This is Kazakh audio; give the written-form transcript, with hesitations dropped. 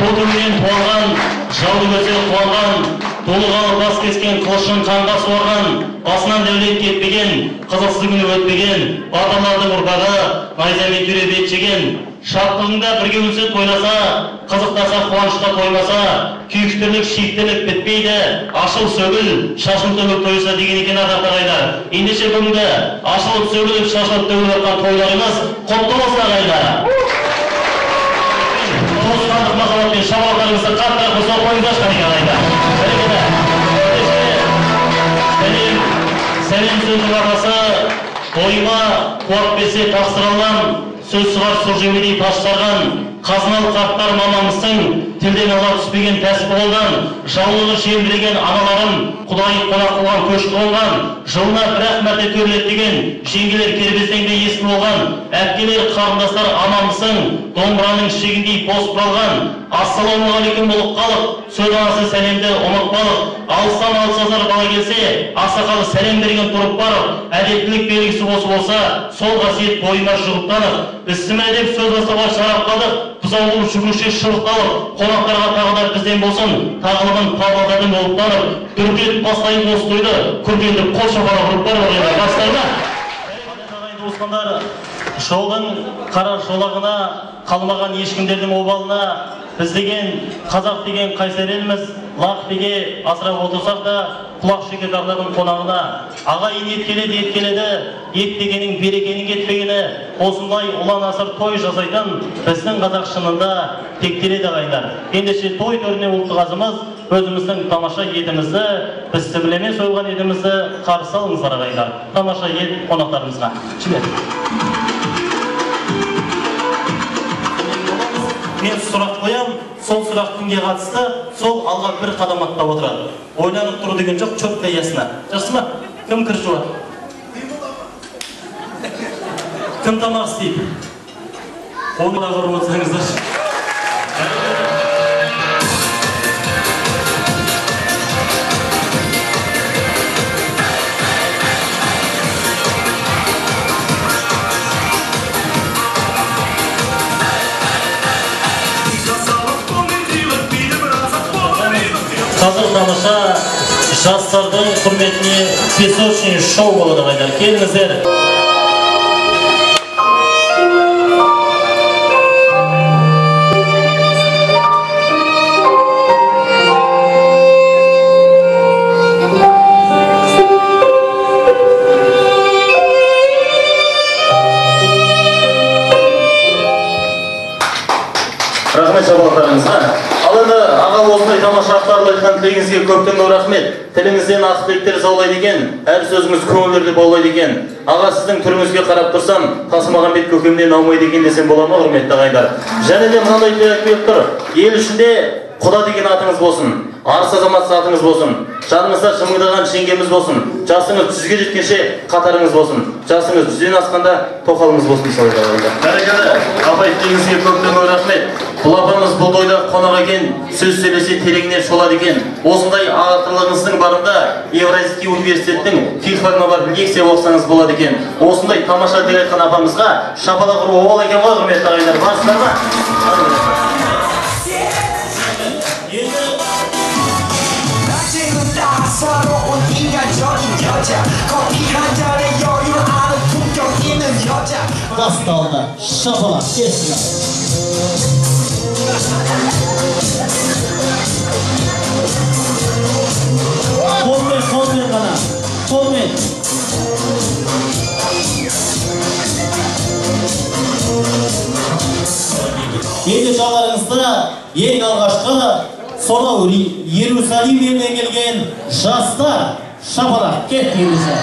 Тудымен туылған, жауды көзі қуанған, толығалы бас кескен қылышын қанға суарған, басынан дәулет кетпеген, қызықсыз күні өтпеген, батырлардың ұрпағы, найзамен түйре бет жеген, шаттығында бірге өлсе тойласа, қызықтаса қуанышқа тоймаса, күйіктірлік, шиіктірлік бітпейді, ашыл сөгіл, шашыл төгіліп тойса деген екен ардақты ағайындар. Ендеше бүгінгі ашылып сөгіліп, шашылып төгіліп жатқан тойларымыз құтты болсын ағайындар. Туысқандық махаббатпен шабалдарыңызды қатты қоса қойыңыздаршы ағайындар. Сәлем сөздің арқасы, тойыма қуат берсе тапсыра алам, сөз шығар сұр жемедей таштарған, қазыналы қарттар мамамыздың тілден ала түспеген кәсіп қолдан, жаулығы шемдіреген аналарым, құдайы қонақ қылған көшкі болған, жылына бір-ақ мәрте көріледі деген, жеңгелер кербезден де ескі болған, әпкелер қарындастар аманмысың, домбыраның шегіндей бос бұралған, ассалаумағалейкум болып қалық, сөз анасы сәлемді ұмытпалық, алыстан алсазар бала келсе, ақсақалы сәлем берген тұрып барып, әдептілік белгісі осы болса, сол қасиет бойыма жұғыптанып, ісіме деп сөз бастауға шарап қалдық, бұзау болып жүгіруші шырықталып, қонақтарға тағыдар бізден болсын, тағылығын павлодардан болып барып, дүркет бастайын осы тойды, күргенді қол шапара ұрып барып ағайындар бастайма. Жолдың қара жолағына, қалмаған ешкімдердің обалына, біз деген, қазақ деген қайсар елміз, лақ деге асырап отырсақ да, құлақ шекетарлардың қонағына, ағайын еткеледі, ет дегенің берекенің кетпегені, осындай ұлан асыр той жасайтын біздің қазақ шынында тектеледі ағайындар. Ендеше той төріне ұлттық азымыз, өзіміздің тамаша етімізді, біз сібілемен сойылған етімізді қарсы алыңыздар ағайындар. Тамаша ет қонақтарымызға. Мен сұрақ қоям, сол сұрақ кімге қатысты, сол алға бір қадам аттап отырады. Ойланып тұру деген жоқ, четко ясна. Жақсы ма? Кім кір жуады? Кім тамақ істейді? Оны да көріп отырсаңыздар. Қазір тамаша жастардың құрметіне песочный шоу болады ағайындар. Келіңіздер. Рахмет шабалақтарыңызға. Ал енді аға осындай тамаша ақтарылы айтқан тілегіңізге көптен көп рахмет. Тіліңізден ақ тілектер заулайды екен, әр сөзіңіз көңілдерді баулайды екен. Аға сіздің түріңізге қарап тұрсам, Тасмағамбет көкемнен аумайды екен десем бола ма, құрметті ағайындар? Және де мынандай тілек беріп тұр. Ел ішінде Құда деген атыңыз болсын, арыс азамат атыңыз болсын, жаныңызда шымыңдаған жеңгеміз болсын, жасыңыз 100-ге жеткенше қатарыңыз болсын, жасыңыз 100-ден асқанда тоқалыңыз болсын. Бәрекелді, апай тілегіңізге көптен көп рахмет. Бұл апамыз бұл тойда қонақ екен, сөз сөйлесе тереңінен шолады екен. Осындай ағатырлығыңыздың барында Евразийский университеттің филфагына барып лекция оқысаңыз болады екен. Осындай тамаша тілек айтқан апамызға шапалақ ұру ол екен ғой, құрметті ағайындар. Барсыздар ма? Басталды, шапалақ, кесіңіз. Қолмен ғана, қолмен. Енді жаларыңызды ең алғашқы сонау Иерусалим елінен келген жастар шапалақ кеттіңіздер.